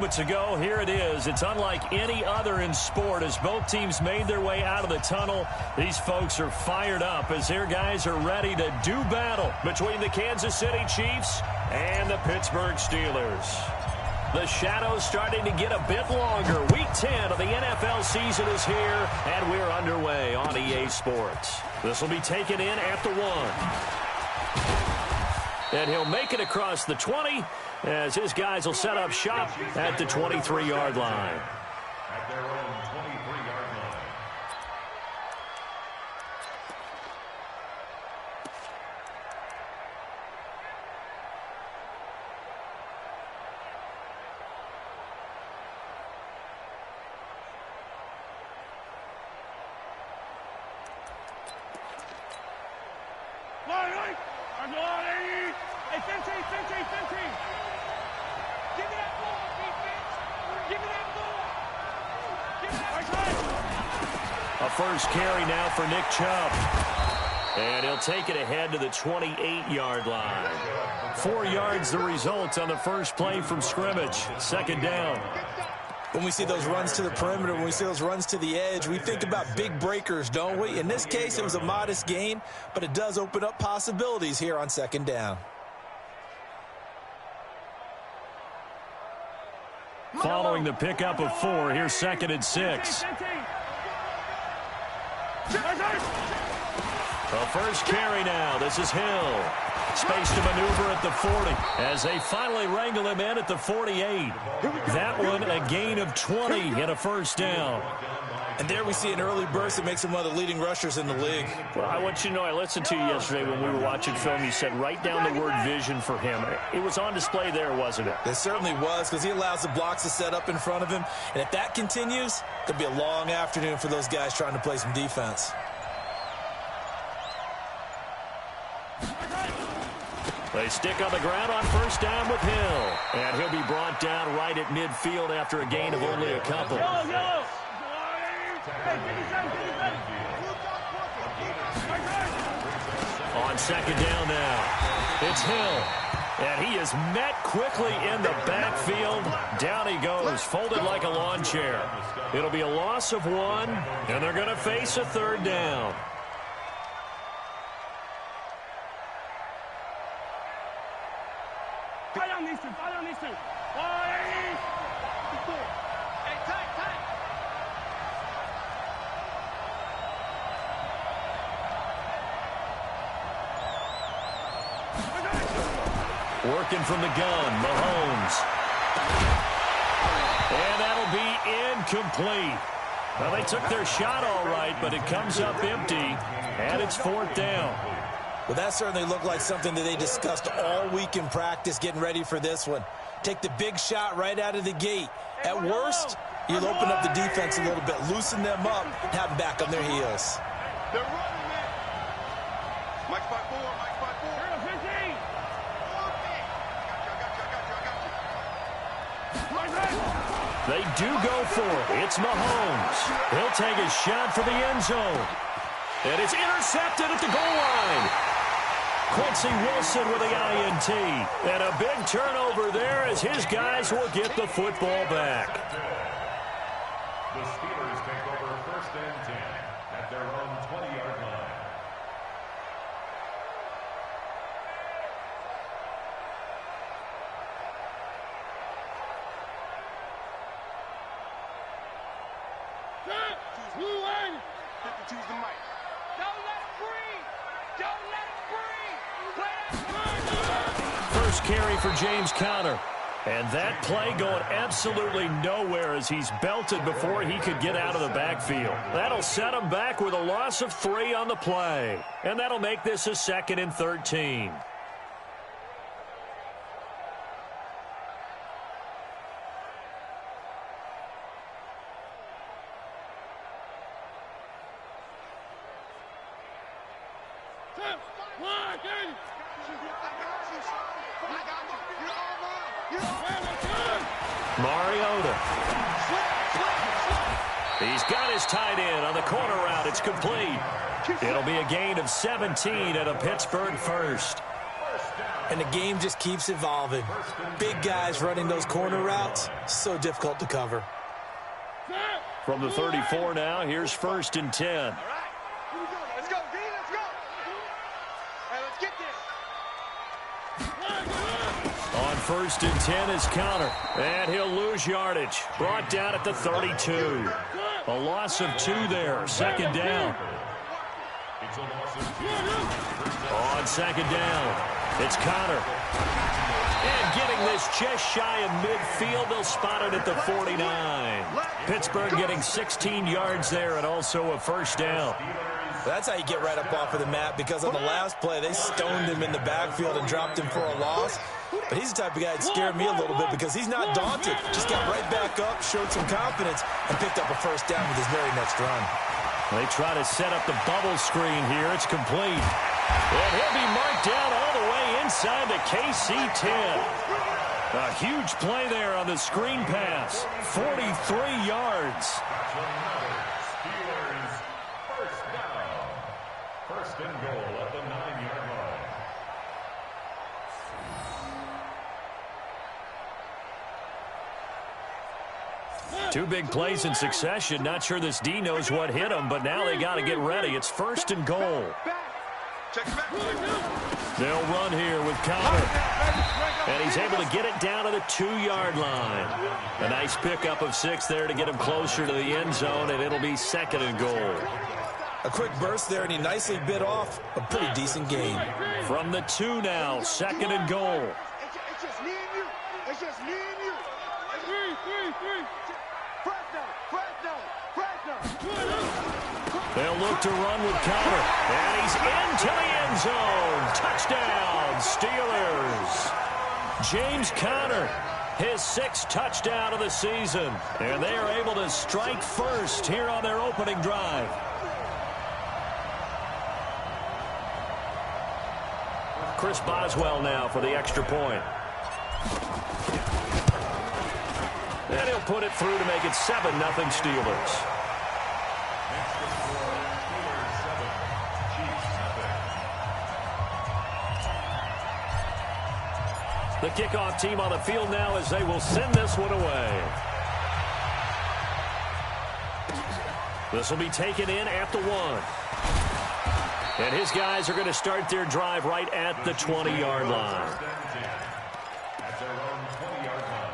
Ago, here it is. It's unlike any other in sport as both teams made their way out of the tunnel. These folks are fired up as their guys are ready to do battle between the Kansas City Chiefs and the Pittsburgh Steelers. The shadow's starting to get a bit longer. Week 10 of the NFL season is here, and we're underway on EA Sports. This will be taken in at the 1. And he'll make it across the 20 as his guys will set up shop at the 23-yard line. At their own 23-yard line. A first carry now for Nick Chubb. And he'll take it ahead to the 28-yard line. 4 yards the result on the first play from scrimmage. Second down. When we see those runs to the perimeter, when we see those runs to the edge, we think about big breakers, don't we? In this case, it was a modest gain, but it does open up possibilities here on second down. Following the pickup of 4, here's 2nd and 6. The first carry now. This is Hill. Space to maneuver at the 40 as they finally wrangle him in at the 48. That one a gain of 20 and a first down. And there we see an early burst that makes him one of the leading rushers in the league. Well, I want you to know, I listened to you yesterday when we were watching film. You said write down the word vision for him. It was on display there, wasn't it? It certainly was, because he allows the blocks to set up in front of him. And if that continues, it'll be a long afternoon for those guys trying to play some defense. They stick on the ground on first down with Hill. And he'll be brought down right at midfield after a gain of only a couple. On second down now, it's Hill. And he is met quickly in the backfield. Down he goes, folded like a lawn chair. It'll be a loss of 1, and they're going to face a third down. Working from the gun, Mahomes. And that'll be incomplete. Well, they took their shot all right, but it comes up empty, and it's 4th down. Well, that certainly looked like something that they discussed all week in practice getting ready for this one. Take the big shot right out of the gate. At worst, you'll open up the defense a little bit, loosen them up, and have them back on their heels. They're running it. Mike spot 4, Mike spot 4. They do go for it. It's Mahomes. He'll take a shot for the end zone. And it's intercepted at the goal line. Quincy Wilson with the INT. And a big turnover there as his guys will get the football back. The Steelers take over 1st and 10 at their own 20-yard line. Choose the mic. Don't let it breathe. Don't let it breathe. First carry for James Conner. And that play going absolutely nowhere as he's belted before he could get out of the backfield. That'll set him back with a loss of 3 on the play. And that'll make this a 2nd and 13. Mariota. He's got his tight end on the corner route. It's complete. It'll be a gain of 17 at a Pittsburgh first. And the game just keeps evolving. Big guys running those corner routes, so difficult to cover. From the 34 now, here's 1st and 10. All right. Let's go, D. Let's go. Hey, let's get this. On 1st and 10 is Conner. And he'll lose yardage. Brought down at the 32. A loss of 2 there. 2nd down. On 2nd down, it's Conner. And getting this just shy of midfield, they'll spot it at the 49. Pittsburgh getting 16 yards there and also a 1st down. That's how you get right up off of the mat, because on the last play, they stoned him in the backfield and dropped him for a loss. But he's the type of guy that scared me a little bit because he's not daunted. Just got right back up, showed some confidence, and picked up a 1st down with his very next run. They try to set up the bubble screen here. It's complete. And he'll be marked down all the way inside the KC 10. A huge play there on the screen pass. 43 yards. Steelers first down. 1st and goal at the 9-yard line. Two big plays in succession. Not sure this D knows what hit him, but now they got to get ready. It's 1st and goal. Check it back. They'll run here with Conner. And he's able to get it down to the 2-yard line. A nice pickup of 6 there to get him closer to the end zone, and it'll be 2nd and goal. A quick burst there, and he nicely bit off a pretty decent gain. From the 2 now, 2nd and goal. It's just me and you. It's just me and you. Three. Fresh down. They'll look to run with Conner. And he's into the end zone. Touchdown, Steelers. James Conner, his 6th touchdown of the season. And they are able to strike first here on their opening drive. Chris Boswell now for the extra point. And he'll put it through to make it 7-0 Steelers. The kickoff team on the field now as they will send this one away. This will be taken in at the 1. And his guys are going to start their drive right at the 20-yard line. At their own 20-yard line.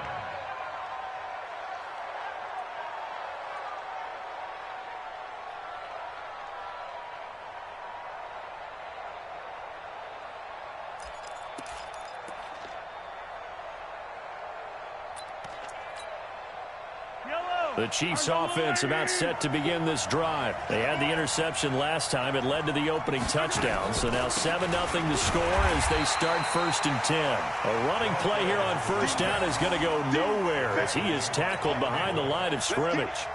The Chiefs offense about set to begin this drive. They had the interception last time. It led to the opening touchdown. So now 7-0 to score as they start 1st and 10. A running play here on 1st down is going to go nowhere as he is tackled behind the line of scrimmage.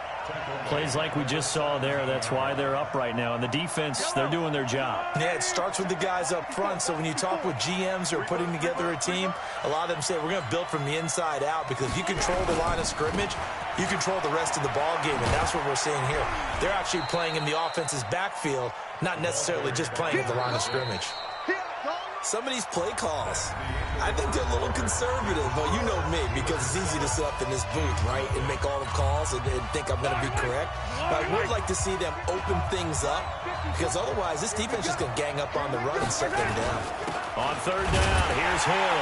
Plays like we just saw there. That's why they're up right now. And the defense, they're doing their job. Yeah, it starts with the guys up front. So when you talk with GMs who are putting together a team, a lot of them say we're going to build from the inside out, because if you control the line of scrimmage, you control the rest of the ball game, and that's what we're seeing here. They're actually playing in the offense's backfield, not necessarily just playing at the line of scrimmage. Some of these play calls, I think they're a little conservative. Well, you know me, because it's easy to sit up in this booth, right, and make all the calls and think I'm going to be correct. But I would like to see them open things up, because otherwise this defense is going to gang up on the run and shut them down. On 3rd down, here's Hill.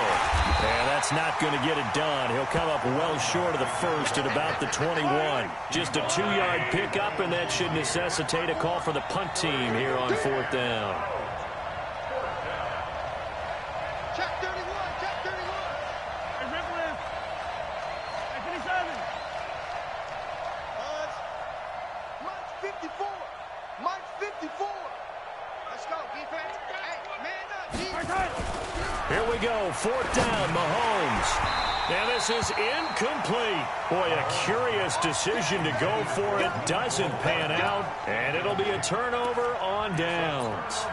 And that's not going to get it done. He'll come up well short of the 1st at about the 21. Just a 2-yard pickup, and that should necessitate a call for the punt team here on 4th down. Check 31. Hey, Ripley. Hey, 57. Mike's 54. Mike's 54. Let's go, defense. Hey, man up, defense. Here we go, 4th down, Mahomes. And this is incomplete. Boy, a curious decision to go for it. Doesn't pan out, and it'll be a turnover on downs.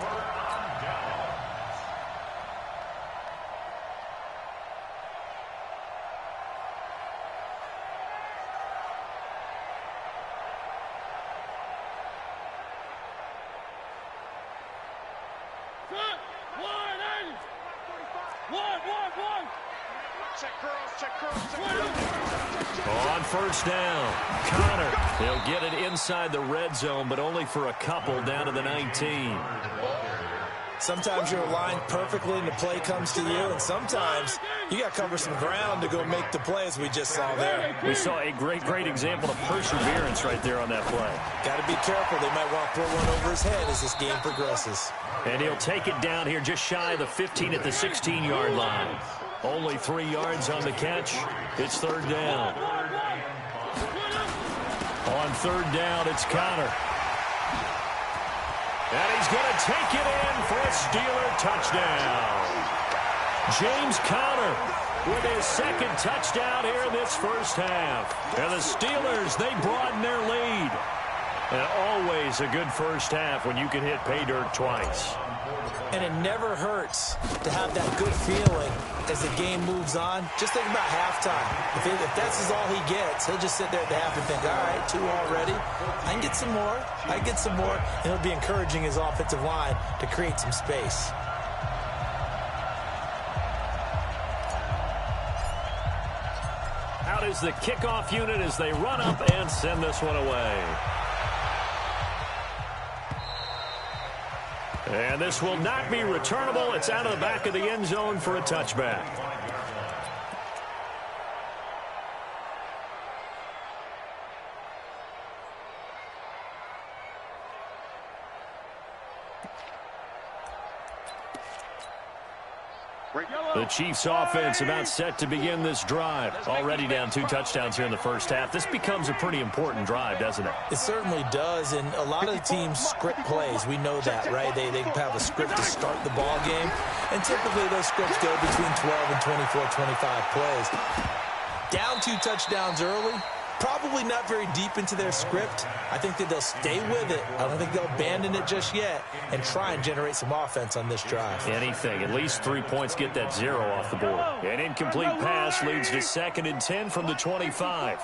Check curls, check curls, check curls. On first down, Connor. He'll get it inside the red zone, but only for a couple down to the 19. Sometimes you're aligned perfectly and the play comes to you, and sometimes you got to cover some ground to go make the play, as we just saw there. We saw a great example of perseverance right there on that play. Got to be careful. They might want to throw one over his head as this game progresses. And he'll take it down here just shy of the 15 at the 16-yard line. Only 3 yards on the catch. It's third down. On third down, it's Connor. And he's going to take it in for a Steeler touchdown. James Conner with his second touchdown here in this first half. And the Steelers, they broaden their lead. And always a good first half when you can hit pay dirt twice. And it never hurts to have that good feeling as the game moves on. Just think about halftime. If that's all he gets, he'll just sit there at the half and think, all right, 2 already. I can get some more. I can get some more. And he'll be encouraging his offensive line to create some space. Out is the kickoff unit as they run up and send this one away. And this will not be returnable. It's out of the back of the end zone for a touchback. The Chiefs offense about set to begin this drive. Already down 2 touchdowns here in the first half. This becomes a pretty important drive, doesn't it? It certainly does, and a lot of the teams script plays. We know that, right? They have a script to start the ball game, and typically those scripts go between 12 and 24, 25 plays. Down 2 touchdowns early, probably not very deep into their script. I think that they'll stay with it. I don't think they'll abandon it just yet and try and generate some offense on this drive. Anything. At least 3 points get that 0 off the board. An incomplete pass leads to 2nd and 10 from the 25.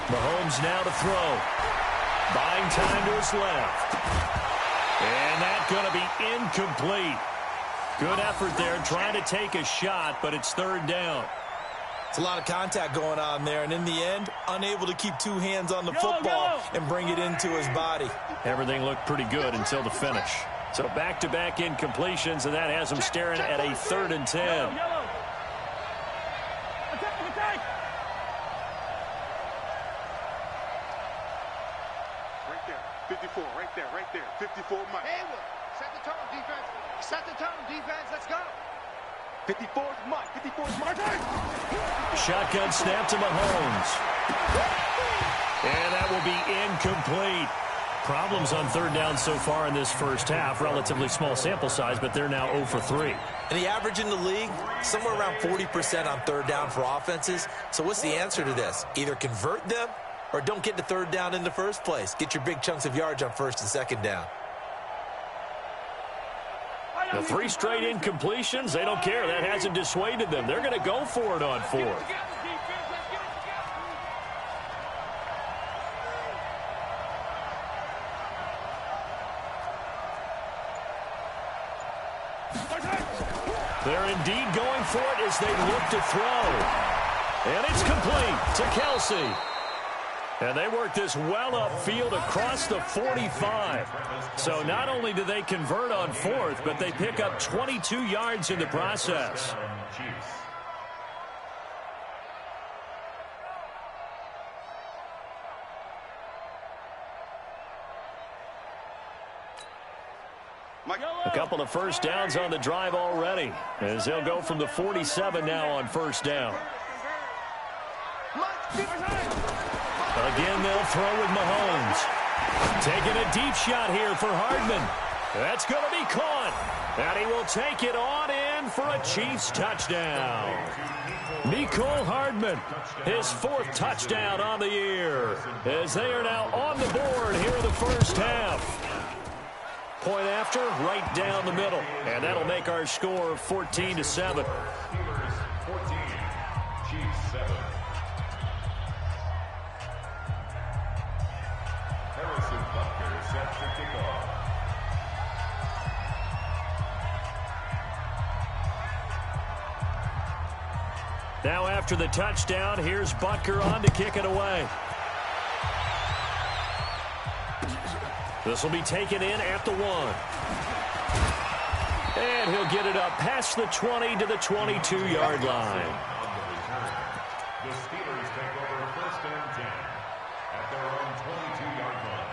Mahomes now to throw. Buying time to his left. And that's going to be incomplete. Good effort there, trying to take a shot, but it's third down. It's a lot of contact going on there, and in the end, unable to keep 2 hands on the football and bring it into his body. Everything looked pretty good until the finish. So back-to-back incompletions, and that has him staring at a 3rd and 10. Right there, 54, right there, 54 Mike. Haywood, set the tone, defense. Set the tone, defense. Let's go. 54's Mike. 54's Mike. Shotgun snap to Mahomes. And that will be incomplete. Problems on third down so far in this first half. Relatively small sample size, but they're now 0 for 3. And the average in the league, somewhere around 40% on third down for offenses. So what's the answer to this? Either convert them or don't get to third down in the first place. Get your big chunks of yards on 1st and 2nd down. The 3 straight incompletions, they don't care. That hasn't dissuaded them. They're going to go for it on 4th. They're indeed going for it as they look to throw. And it's complete to Kelsey. And they work this well upfield across the 45. So not only do they convert on 4th, but they pick up 22 yards in the process. A couple of first downs on the drive already, as they'll go from the 47 now on first down. Again, they'll throw with Mahomes. Taking a deep shot here for Hardman. That's going to be caught. And he will take it on in for a Chiefs touchdown. Mecole Hardman, his 4th touchdown on the year, as they are now on the board here in the first half. Point after, right down the middle. And that'll make our score 14-7. Now after the touchdown, here's Butker on to kick it away. This will be taken in at the 1. And he'll get it up past the 20 to the 22-yard line. The Steelers take over first and 10 at their own 22-yard line.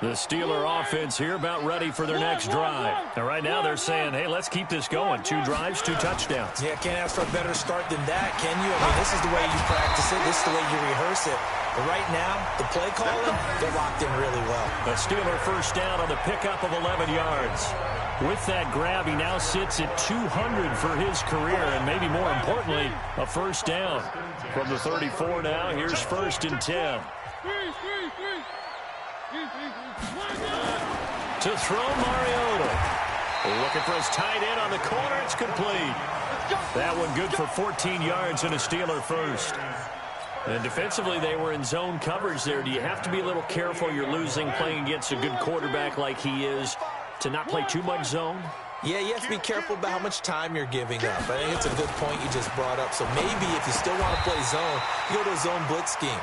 The Steeler offense here about ready for their next drive. Now, right now they're saying, hey, let's keep this going. 2 drives, 2 touchdowns. Yeah, can't ask for a better start than that, can you? I mean, this is the way you practice it. This is the way you rehearse it. But right now, the play calling, they're locked in really well. A Steeler first down on the pickup of 11 yards. With that grab, he now sits at 200 for his career, and maybe more importantly, a first down. From the 34 now, here's first and 10. To throw, Mariota. Looking for his tight end on the corner. It's complete. That one good for 14 yards and a Steeler first. And defensively, they were in zone coverage there. Do you have to be a little careful? You're losing playing against a good quarterback like he is to not play too much zone? Yeah, you have to be careful about how much time you're giving up. I think it's a good point you just brought up. So maybe if you still want to play zone, you go to a zone blitz scheme.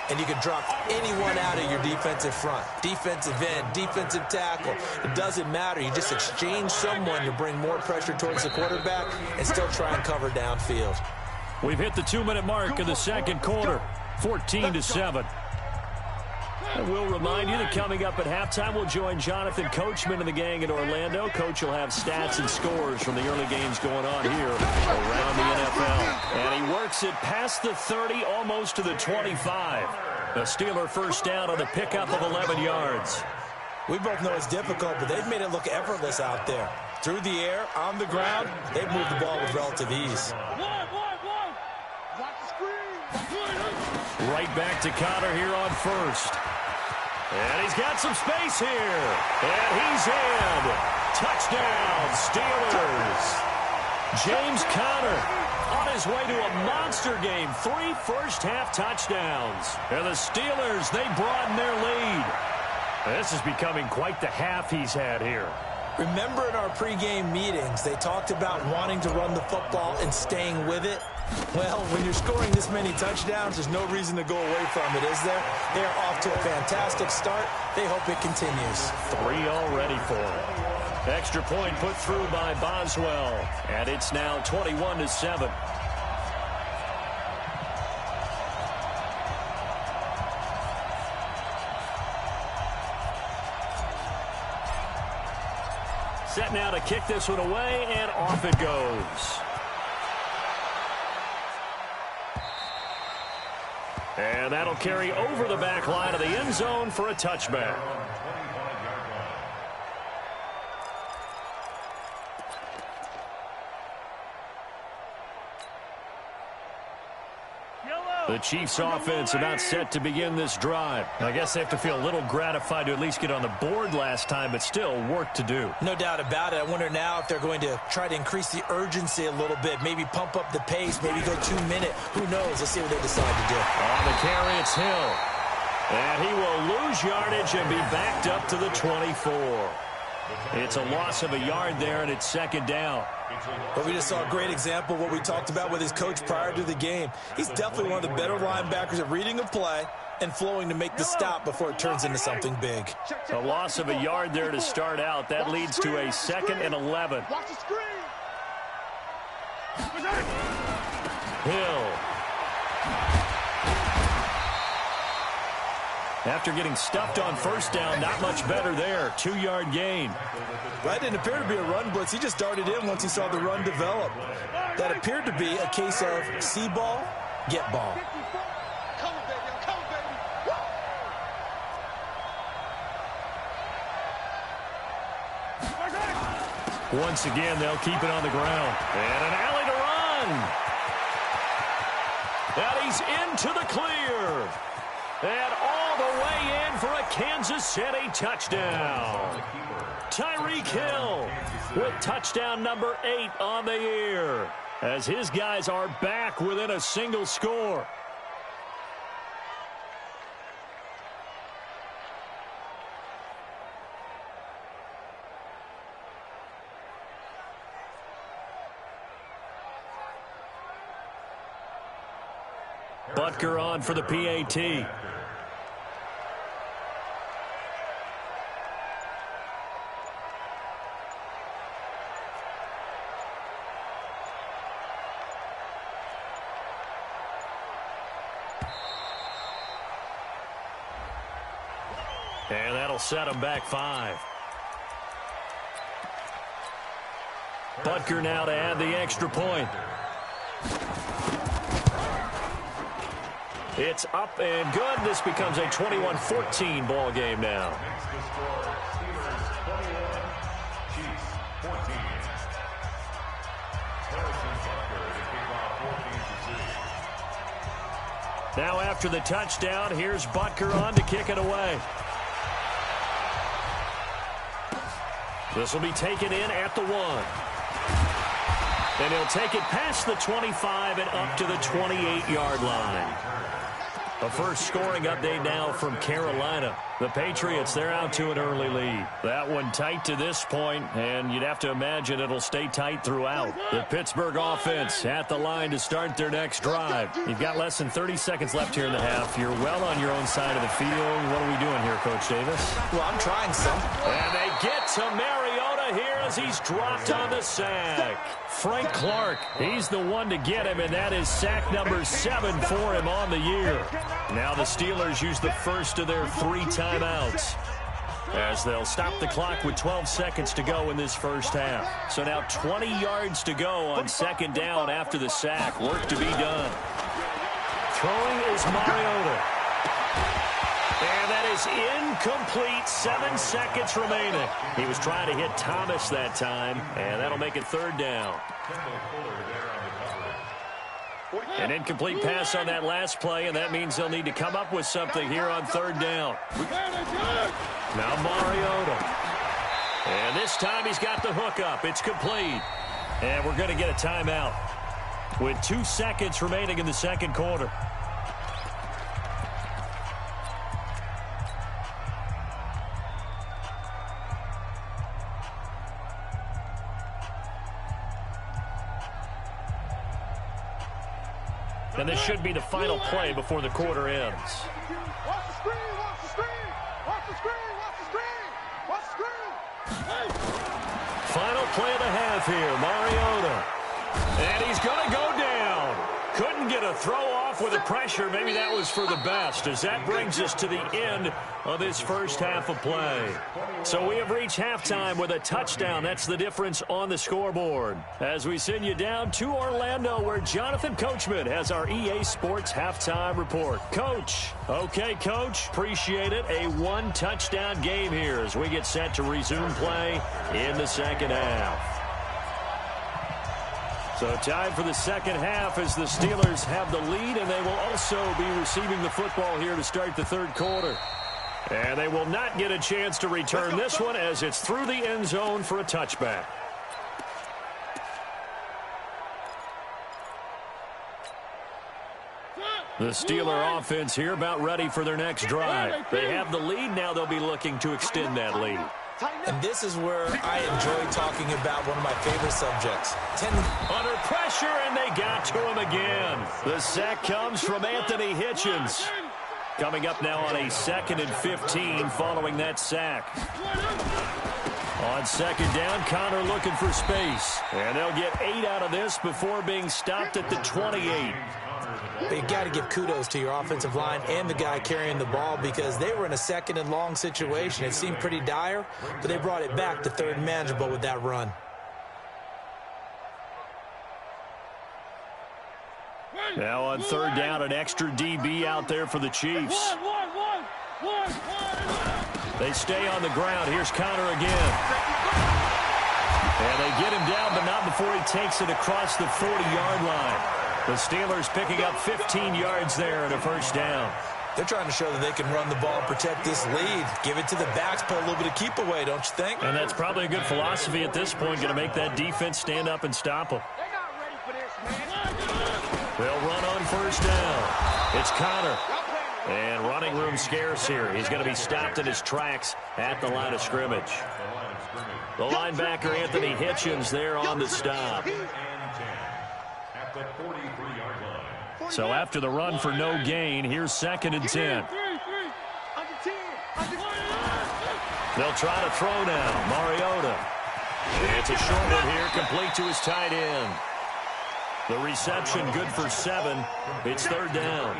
And you can drop anyone out of your defensive front. Defensive end, defensive tackle. It doesn't matter. You just exchange someone to bring more pressure towards the quarterback and still try and cover downfield. We've hit the 2-minute mark of the second quarter. 14-7. And we'll remind you that coming up at halftime, we'll join Jonathan Coachman and the gang in Orlando. Coach will have stats and scores from the early games going on here around the NFL. And he works it past the 30, almost to the 25. A Steeler first down on the pickup of 11 yards. We both know it's difficult, but they've made it look effortless out there. Through the air, on the ground, they've moved the ball with relative ease. Right back to Connor here on first. And he's got some space here. And he's in. Touchdown, Steelers. James Conner on his way to a monster game. 3 first-half touchdowns. And the Steelers, they broaden their lead. This is becoming quite the half he's had here. Remember in our pregame meetings, they talked about wanting to run the football and staying with it? Well, when you're scoring this many touchdowns, there's no reason to go away from it, is there? They are off to a fantastic start. They hope it continues. 3 already for them. Extra point put through by Boswell. And it's now 21-7. Set now to kick this one away, and off it goes. And that'll carry over the back line of the end zone for a touchback. The Chiefs offense about set to begin this drive. I guess they have to feel a little gratified to at least get on the board last time, but still work to do. No doubt about it. I wonder now if they're going to try to increase the urgency a little bit, maybe pump up the pace, maybe go 2-minute. Who knows? Let's see what they decide to do. On the carry, it's Hill. And he will lose yardage and be backed up to the 24. It's a loss of a yard there, and it's second down. But we just saw a great example of what we talked about with his coach prior to the game. He's definitely one of the better linebackers at reading a play and flowing to make the stop before it turns into something big. A loss of a yard there to start out. That leads to a 2nd and 11. Hill. After getting stuffed on first down, not much better there. 2-yard gain. That didn't appear to be a run blitz. He just darted in once he saw the run develop. That appeared to be a case of see ball, get ball. Once again, they'll keep it on the ground. And an alley to run. And he's into the clear. And all the way in for a Kansas City touchdown. Tyreek Hill with touchdown number 8 on the year, as his guys are back within a single score. Butker on for the PAT. And that'll set him back 5. Butker now to add the extra point. It's up and good. This becomes a 21-14 ball game now. Makes the score Steelers 21, Chiefs 14. Harrison Butker to kick off 14-6. Now after the touchdown, here's Butker on to kick it away. This will be taken in at the 1. And he'll take it past the 25 and up to the 28-yard line. A first scoring update now from Carolina. The Patriots, they're out to an early lead. That one tight to this point, and you'd have to imagine it'll stay tight throughout. The Pittsburgh offense at the line to start their next drive. You've got less than 30 seconds left here in the half. You're well on your own side of the field. What are we doing here, Coach Davis? Well, I'm trying some. And they get to Mariota here as he's dropped on the sack. Frank Clark, he's the one to get him, and that is sack number 7 for him on the year. Now the Steelers use the first of their 3 timeouts as they'll stop the clock with 12 seconds to go in this first half. So now 20 yards to go on second down after the sack. Work to be done. Throwing is Mariota. And that is incomplete. 7 seconds remaining. He was trying to hit Thomas that time, and that'll make it third down. An incomplete pass on that last play, and that means they'll need to come up with something here on third down. Now Mariota. And this time he's got the hook up. It's complete. And we're going to get a timeout with 2 seconds remaining in the second quarter. And this should be the final play before the quarter ends. Watch the screen, watch the screen, watch the screen, watch the screen, watch the screen. Final play of the half here, Mariota. And he's going to go down. Couldn't get a throw off with the pressure. Maybe that was for the best, as that brings us to the end of this first half of play. So we have reached halftime with a touchdown. That's the difference on the scoreboard. As we send you down to Orlando, where Jonathan Coachman has our EA Sports halftime report. Coach. Okay, Coach. Appreciate it. A 1-touchdown game here as we get set to resume play in the second half. So time for the second half as the Steelers have the lead, and they will also be receiving the football here to start the third quarter. And they will not get a chance to return this one as it's through the end zone for a touchback. The Steeler offense here about ready for their next drive. They have the lead. Now they'll be looking to extend that lead. And this is where I enjoy talking about one of my favorite subjects. Under pressure, and they got to him again. The sack comes from Anthony Hitchens. Coming up now on a 2nd and 15 following that sack. On second down, Connor looking for space. And they'll get 8 out of this before being stopped at the 28. You got to give kudos to your offensive line and the guy carrying the ball, because they were in a 2nd and long situation. It seemed pretty dire, but they brought it back to 3rd and manageable with that run. Now on third down, an extra DB out there for the Chiefs. They stay on the ground. Here's Connor again. And they get him down, but not before he takes it across the 40-yard line. The Steelers picking up 15 yards there and a first down. They're trying to show that they can run the ball and protect this lead. Give it to the backs, put a little bit of keep away, don't you think? And that's probably a good philosophy at this point, going to make that defense stand up and stop them. They'll run on first down. It's Connor. And running room scarce here. He's going to be stopped in his tracks at the line of scrimmage. The linebacker, Anthony Hitchens, there on the stop. At the 43-yard line. So after the run for no gain, here's 2nd and 10. They'll try to throw now. Mariota. It's a short one here, complete to his tight end. The reception good for 7. It's 3rd down.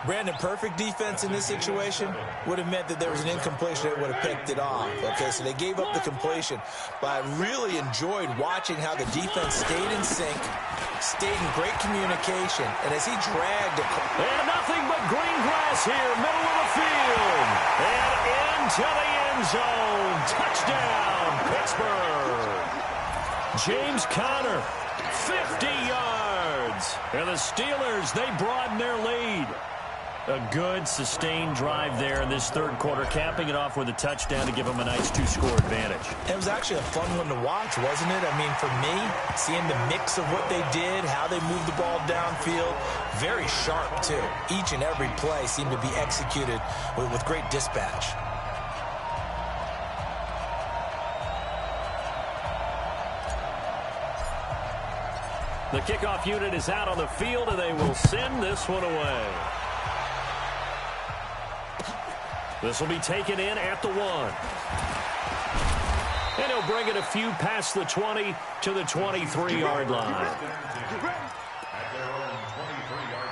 Brandon, perfect defense in this situation would have meant that there was an incompletion that would have picked it off. Okay, so they gave up the completion. But I really enjoyed watching how the defense stayed in sync, stayed in great communication, and as he dragged it. And nothing but green grass here, middle of the field. And into the end zone. Touchdown, Pittsburgh. James Conner, 50 yards. And the Steelers, they broaden their lead. A good, sustained drive there in this 3rd quarter, capping it off with a touchdown to give them a nice 2-score advantage. It was actually a fun one to watch, wasn't it? I mean, for me, seeing the mix of what they did, how they moved the ball downfield, very sharp, too. Each and every play seemed to be executed with great dispatch. The kickoff unit is out on the field, and they will send this one away. This will be taken in at the 1. And he'll bring it a few past the 20 to the 23-yard line. At their own 23-yard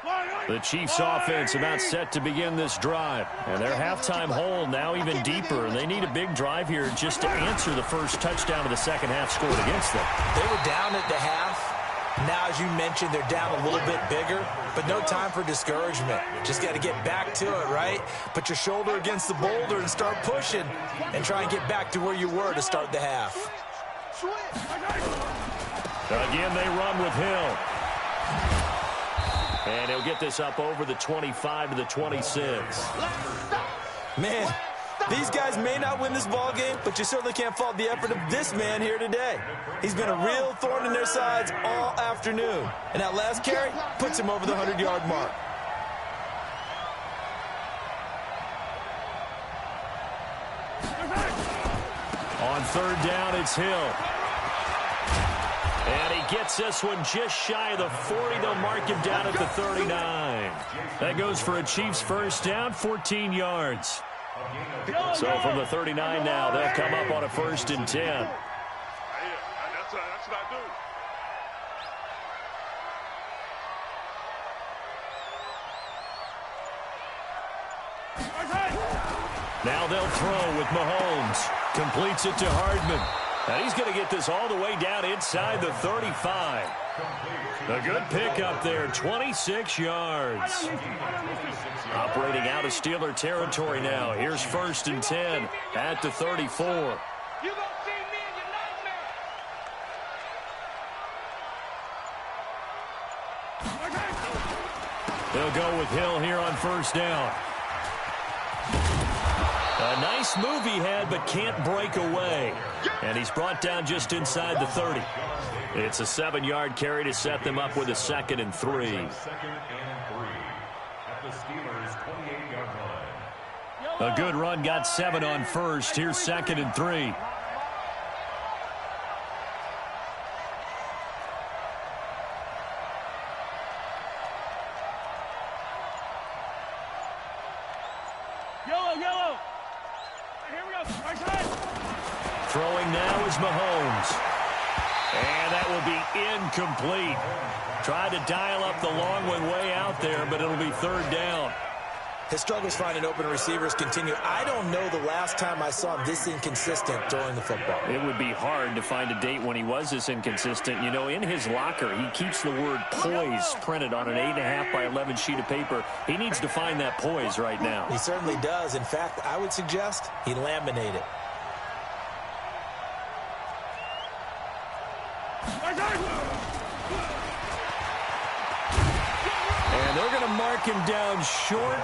line. The Chiefs' offense about set to begin this drive. And their halftime hole now even deeper. And they need a big drive here just to answer the first touchdown of the second half scored against them. They were down at the half. Now, as you mentioned, they're down a little bit bigger, but no time for discouragement. Just got to get back to it, right? Put your shoulder against the boulder and start pushing and try and get back to where you were to start the half. Again, they run with Hill. And he'll get this up over the 25 to the 26. Man, these guys may not win this ball game, but you certainly can't fault the effort of this man here today. He's been a real thorn in their sides all afternoon. And that last carry puts him over the 100-yard mark. On 3rd down, it's Hill. And he gets this one just shy of the 40. They'll mark him down at the 39. That goes for a Chiefs first down, 14 yards. So from the 39 now, they'll come up on a 1st and 10. That's what I do. Now they'll throw with Mahomes. Completes it to Hardman. And he's going to get this all the way down inside the 35. A good pickup there, 26 yards. Operating out of Steeler territory now. Here's 1st and 10 at the 34. They'll go with Hill here on 1st down. A nice move he had, but can't break away. And he's brought down just inside the 30. It's a 7-yard carry to set them up with a 2nd and 3. 2nd and 3 at the Steelers' 28-yard line. A good run, got 7 on 1st. Here's 2nd and 3. Yellow. Here we go. Right side. Throwing now is Mahomes. And that will be incomplete. Tried to dial up the long one way out there, but it'll be 3rd down. His struggles finding open receivers continue. I don't know the last time I saw him this inconsistent throwing the football. It would be hard to find a date when he was this inconsistent. You know, in his locker, he keeps the word poise printed on an 8.5 by 11 sheet of paper. He needs to find that poise right now. He certainly does. In fact, I would suggest he laminate it. And they're going to mark him down short,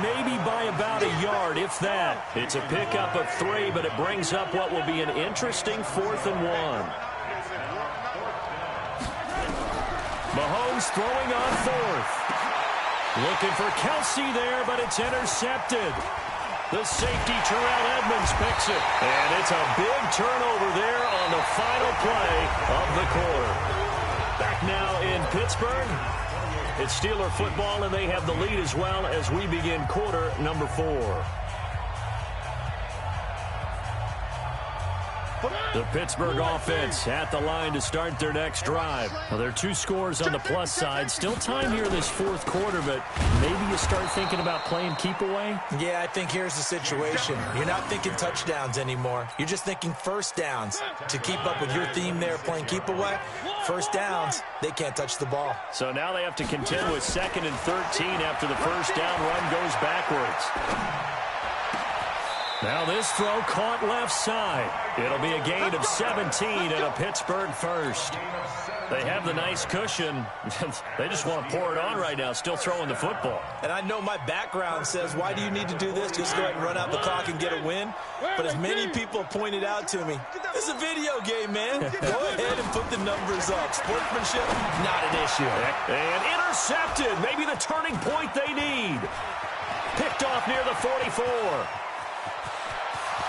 maybe by about a yard, if that. It's a pickup of 3, but it brings up what will be an interesting 4th and 1. Mahomes throwing on 4th. Looking for Kelsey there, but it's intercepted. The safety, Terrell Edmonds, picks it. And it's a big turnover there on the final play of the quarter. Back now in Pittsburgh. It's Steeler football, and they have the lead as well as we begin quarter number 4. The Pittsburgh offense at the line to start their next drive. Well, there are 2 scores on the plus side. Still time here in this fourth quarter, but maybe you start thinking about playing keep away? Yeah, I think here's the situation. You're not thinking touchdowns anymore. You're just thinking first downs. To keep up with your theme there, playing keep away, first downs, they can't touch the ball. So now they have to contend with 2nd and 13 after the first down run goes backwards. Now this throw caught left side. It'll be a gain of 17 and a Pittsburgh first. They have the nice cushion. They just want to pour it on right now, still throwing the football. And I know my background says, why do you need to do this? Just go ahead and run out the clock and get a win. But as many people pointed out to me, it's a video game, man. Go ahead and put the numbers up. Sportsmanship, not an issue. And intercepted. Maybe the turning point they need. Picked off near the 44.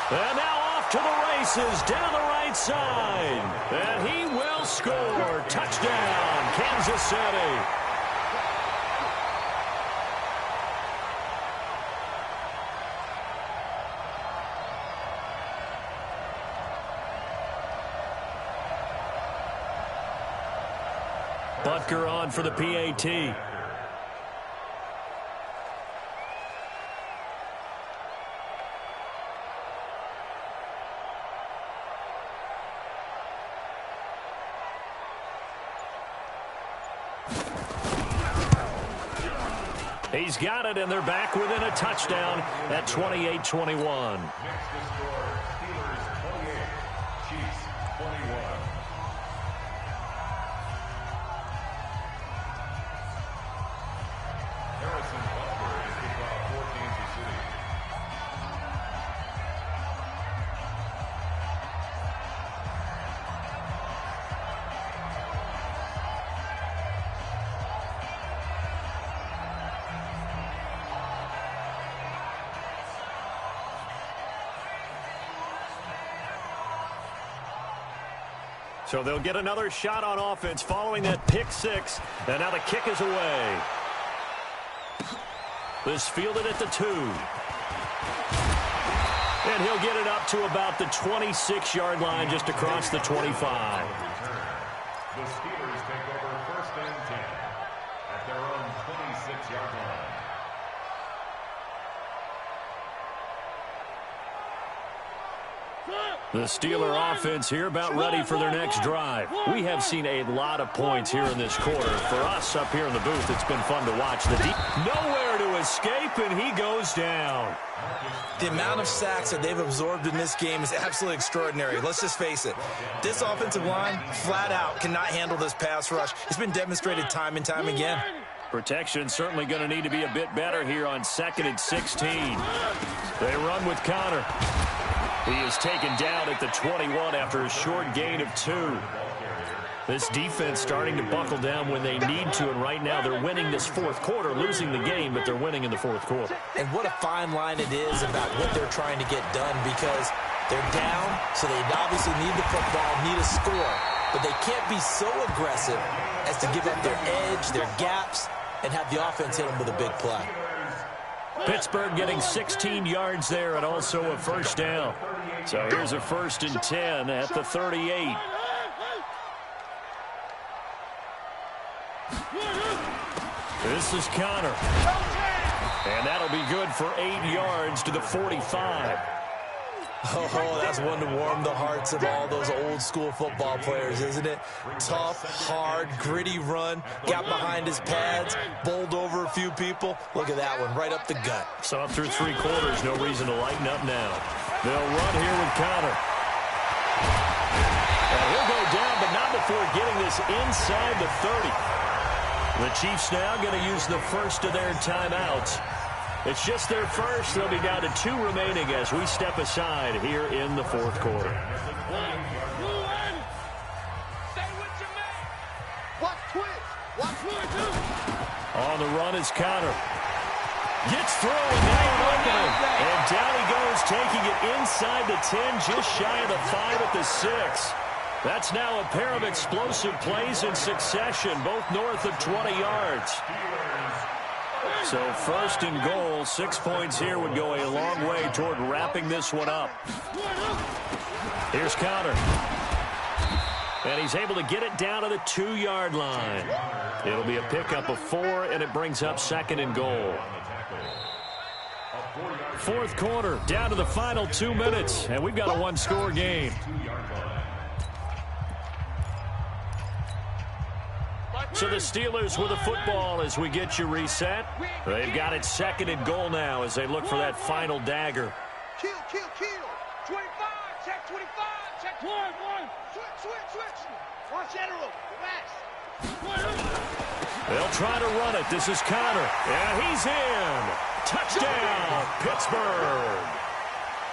And now off to the races, down the right side. And he will score. Touchdown, Kansas City. Butker on for the PAT. He's got it, and they're back within a touchdown at 28-21. Next to score, Steelers 28, Chiefs 21. Harrison Butker is kickoff for Kansas City. So they'll get another shot on offense following that pick 6. And now the kick is away. This fielded at the 2. And he'll get it up to about the 26-yard line, just across the 25. The Steelers take over 1st and 10 at their own 26-yard line. The Steeler offense here about ready for their next drive. We have seen a lot of points here in this quarter. For us up here in the booth, it's been fun to watch. Nowhere to escape, and he goes down. The amount of sacks that they've absorbed in this game is absolutely extraordinary. Let's just face it. This offensive line, flat out, cannot handle this pass rush. It's been demonstrated time and time again. Protection certainly going to need to be a bit better here on 2nd and 16. They run with Connor. He is taken down at the 21 after a short gain of 2. This defense starting to buckle down when they need to, and right now they're winning this fourth quarter, losing the game, but they're winning in the fourth quarter. And what a fine line it is about what they're trying to get done, because they're down, so they obviously need the football, need a score, but they can't be so aggressive as to give up their edge, their gaps, and have the offense hit them with a big play. Pittsburgh getting 16 yards there and also a first down. So here's a 1st and 10 at the 38. This is Connor. And that'll be good for 8 yards to the 45. Oh, that's one to warm the hearts of all those old school football players, isn't it? Tough, hard, gritty run, got behind his pads, bowled over a few people. Look at that one, right up the gut. So up through 3 quarters, no reason to lighten up now. They'll run here with Connor. And he'll go down, but not before getting this inside the 30. The Chiefs now going to use the first of their timeouts. It's just their first. They'll be down to 2 remaining as we step aside here in the fourth quarter. On the run is Connor. Gets through and now an opening. And down he goes, taking it inside the 10, just shy of the 5 at the 6. That's now a pair of explosive plays in succession, both north of 20 yards. So first and goal, 6 points here would go a long way toward wrapping this one up. Here's Conner. And he's able to get it down to the 2-yard line. It'll be a pickup of 4, and it brings up second and goal. Fourth quarter, down to the final 2 minutes, and we've got a one-score game. So the Steelers with the football as we get you reset. They've got it second and goal now as they look for that final dagger. Kill. 25, check 25, check 1. Switch. Watch general, relax. They'll try to run it. This is Conner. And he's in. Touchdown, Pittsburgh.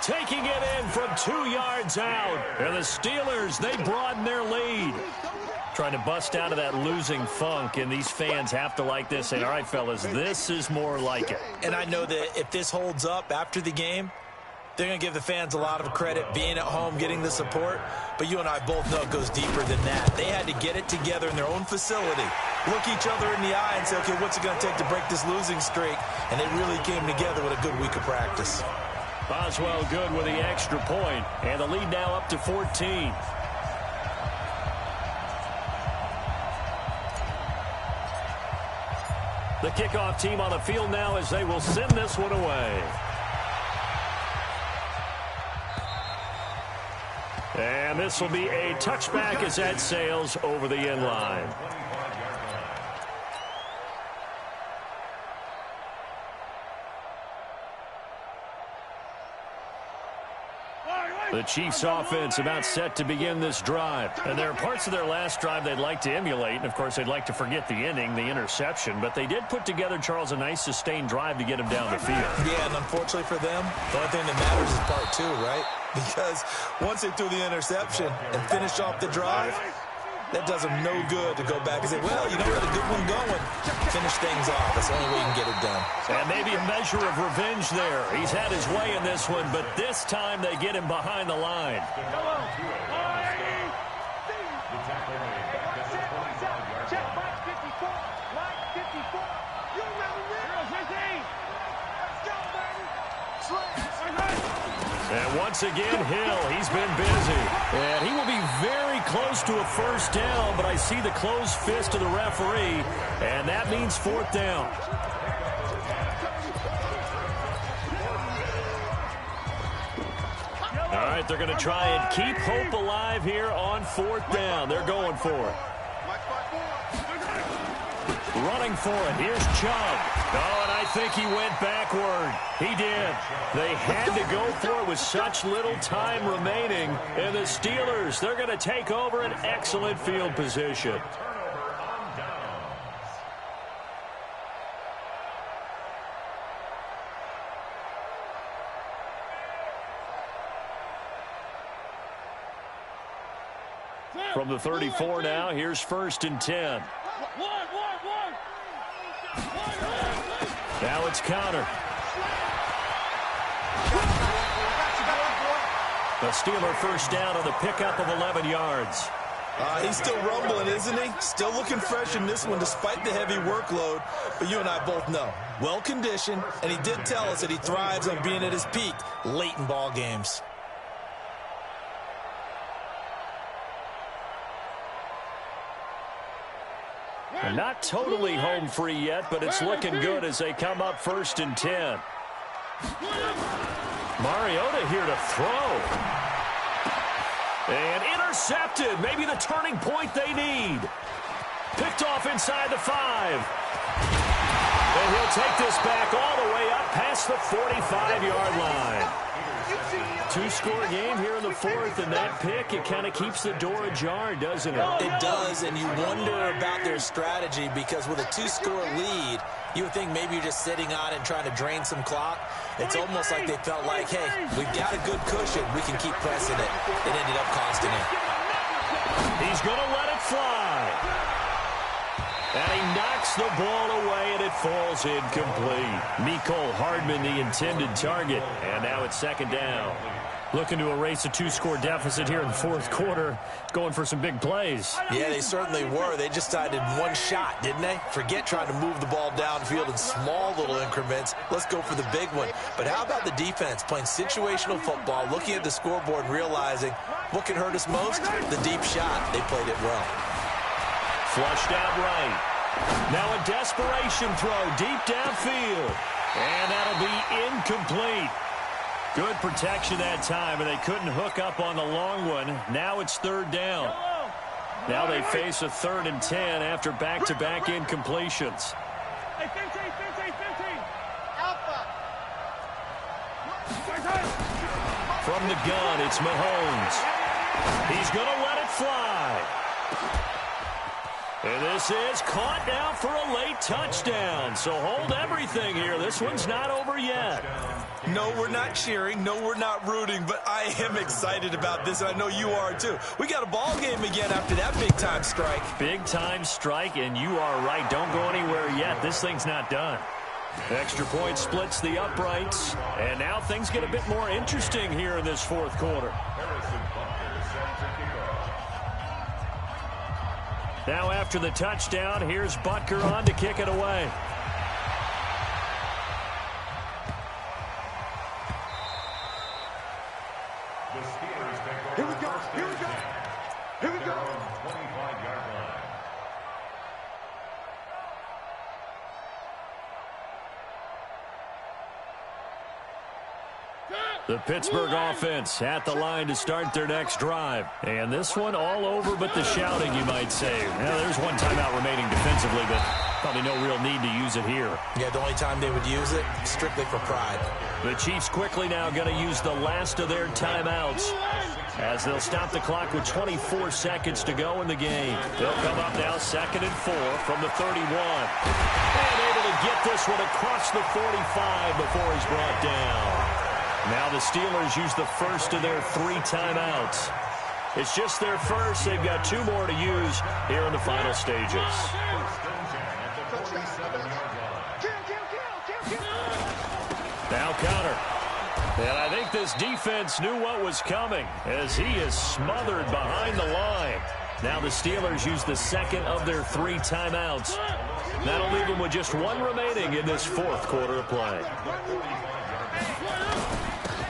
Taking it in from 2 yards out. And the Steelers, they broaden their lead. Trying to bust out of that losing funk, and these fans have to like this. Say, all right, fellas, this is more like it. And I know that if this holds up after the game, they're going to give the fans a lot of credit being at home, getting the support. But you and I both know it goes deeper than that. They had to get it together in their own facility, look each other in the eye and say, okay, what's it going to take to break this losing streak? And they really came together with a good week of practice. Boswell good with the extra point, and the lead now up to 14. The kickoff team on the field now as they will send this one away. And this will be a touchback as that sails over the end line. The Chiefs offense about set to begin this drive. And there are parts of their last drive they'd like to emulate. And, of course, they'd like to forget the ending, the interception. But they did put together, Charles, a nice sustained drive to get him down the field. Yeah, and unfortunately for them, the only thing that matters is part 2, right? Because once they threw the interception and finished off the drive, that does them no good to go back and say, well, you know, we had a good one going. Finish things off. That's the only way you can get it done. And maybe a measure of revenge there. He's had his way in this one, but this time they get him behind the line. Check box 54, line 54. You remember me? Let's go, baby. And once again, Hill, he's been busy. And he will be very close to a first down, but I see the closed fist of the referee, and that means fourth down. All right, they're going to try and keep hope alive here on fourth down. They're going for it. Running for it. Here's Chubb. Oh, and I think he went backward. He did. They had to go for it with such little time remaining. And the Steelers, they're going to take over an excellent field position. From the 34 now, here's first and 10. Now it's Conner. The Steeler first down on the pickup of 11 yards. He's still rumbling, isn't he? Still looking fresh in this one despite the heavy workload. But you and I both know, well-conditioned, and he did tell us that he thrives on being at his peak late in ball games. They're not totally home free yet, but it's looking good as they come up first and 10. Mariota here to throw. And intercepted. Maybe the turning point they need. Picked off inside the 5. And he'll take this back all the way up past the 45-yard line. Two-score game here in the fourth, and that pick, it kind of keeps the door ajar, doesn't it? It does, and you wonder about their strategy because with a two-score lead, you would think maybe you're just sitting on it and trying to drain some clock. It's almost like they felt like, hey, we've got a good cushion. We can keep pressing it. It ended up costing him. He's going to let it fly. And he knocks the ball away, and it falls incomplete. Mecole Hardman, the intended target. And now it's second down. Looking to erase a 2-score deficit here in the fourth quarter. Going for some big plays. Yeah, they certainly were. They just decided one shot, didn't they? Forget trying to move the ball downfield in small little increments. Let's go for the big one. But how about the defense playing situational football, looking at the scoreboard and realizing what can hurt us most? The deep shot. They played it well. Flushed out right. Now a desperation throw deep downfield. And that'll be incomplete. Good protection that time, and they couldn't hook up on the long one. Now it's third down. Now they face a 3rd and 10 after back-to-back incompletions. From the gun, it's Mahomes. He's going to let it fly. And this is caught now for a late touchdown. So hold everything here. This one's not over yet. No, we're not cheering. No, we're not rooting. But I am excited about this, and I know you are too. We got a ball game again after that big-time strike. Big-time strike, and you are right. Don't go anywhere yet. This thing's not done. Extra point splits the uprights. And now things get a bit more interesting here in this fourth quarter. Now after the touchdown, here's Butker on to kick it away. Here we go. Here we go. Here we go. 25-yard line. The Pittsburgh offense at the line to start their next drive. And this one all over but the shouting, you might say. Now, there's one timeout remaining defensively, but probably no real need to use it here. Yeah, the only time they would use it, strictly for pride. The Chiefs quickly now going to use the last of their timeouts as they'll stop the clock with 24 seconds to go in the game. They'll come up now 2nd and 4 from the 31. And able to get this one across the 45 before he's brought down. Now the Steelers use the first of their 3 timeouts. It's just their first. They've got 2 more to use here in the final stages. Now Conner. And I think this defense knew what was coming as he is smothered behind the line. Now the Steelers use the second of their 3 timeouts. That'll leave them with just 1 remaining in this fourth quarter of play.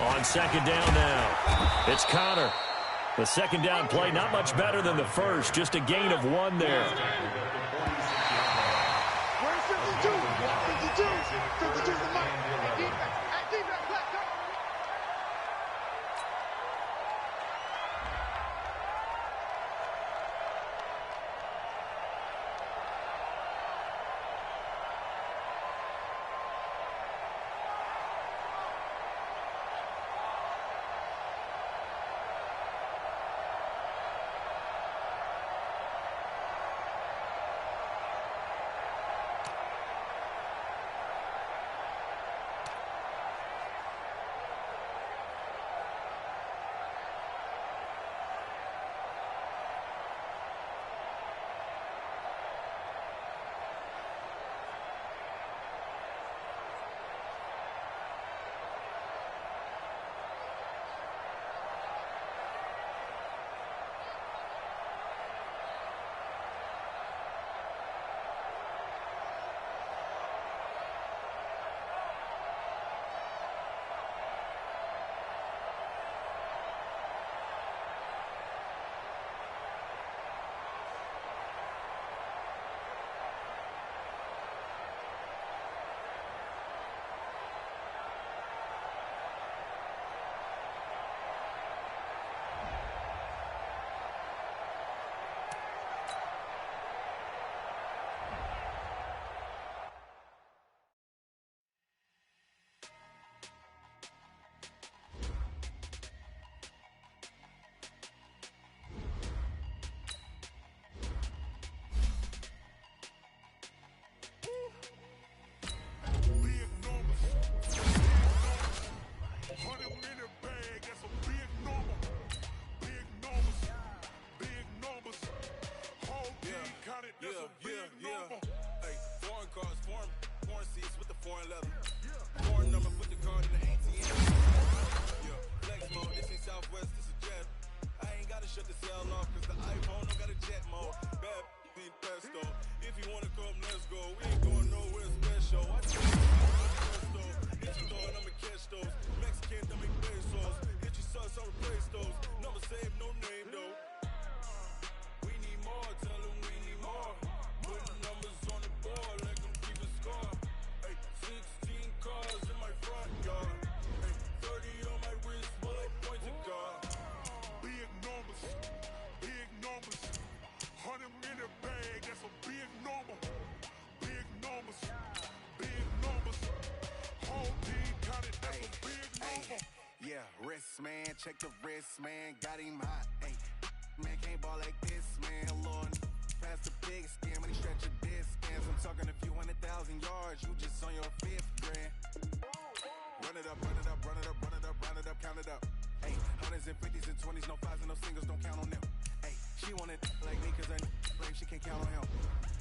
On second down now, it's Conner. The second down play not much better than the first, just a gain of 1 there. Where's 52? 52. 52's the mark. At defense, let's go. fine leather. Foreign number, put the card in the ATM. Yeah, flex mode, this ain't Southwest, this is jet. I ain't gotta shut the cell off, cause the iPhone don't got a jet mode. Bad be pesto. If you wanna come, let's go. We ain't going nowhere special. I just pesto. If you throw it, I'ma catch those. Mexican, don't make pesos. Hit your sus, I'll replace those. Number save, no name though. We need more, tell them we need more. Putting numbers on the board, let them keep a score. Hey, 16 cars in my front yard. Hey, 30 on my wrist, bullet point to God. Big numbers, big numbers. 100 in the bag, that's a big number. Big numbers, big numbers. Whole team counted, that's a big number. Yeah, wrist man, check the wrist man, got him hot. Hey, man can't ball like this, man. Lord, past the big skin when he stretch a disc. I'm talking a few 100,000 yards, you just on your 5th grand. Run it up, run it up, run it up, run it up, run it up, count it up. Hey, hundreds and 50s and 20s, no 5s and no singles, don't count on them. Hey, she wanted like me cause her like she can't count on him.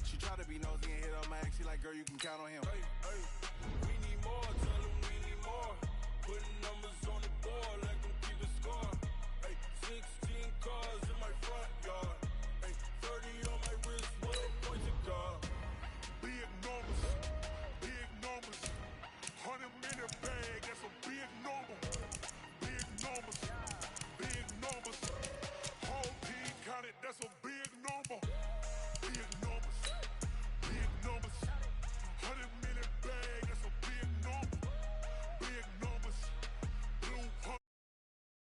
She tried to be nosy and hit up my ex, she like, girl, you can count on him. Hey, we need more, tell them we need more. Putting them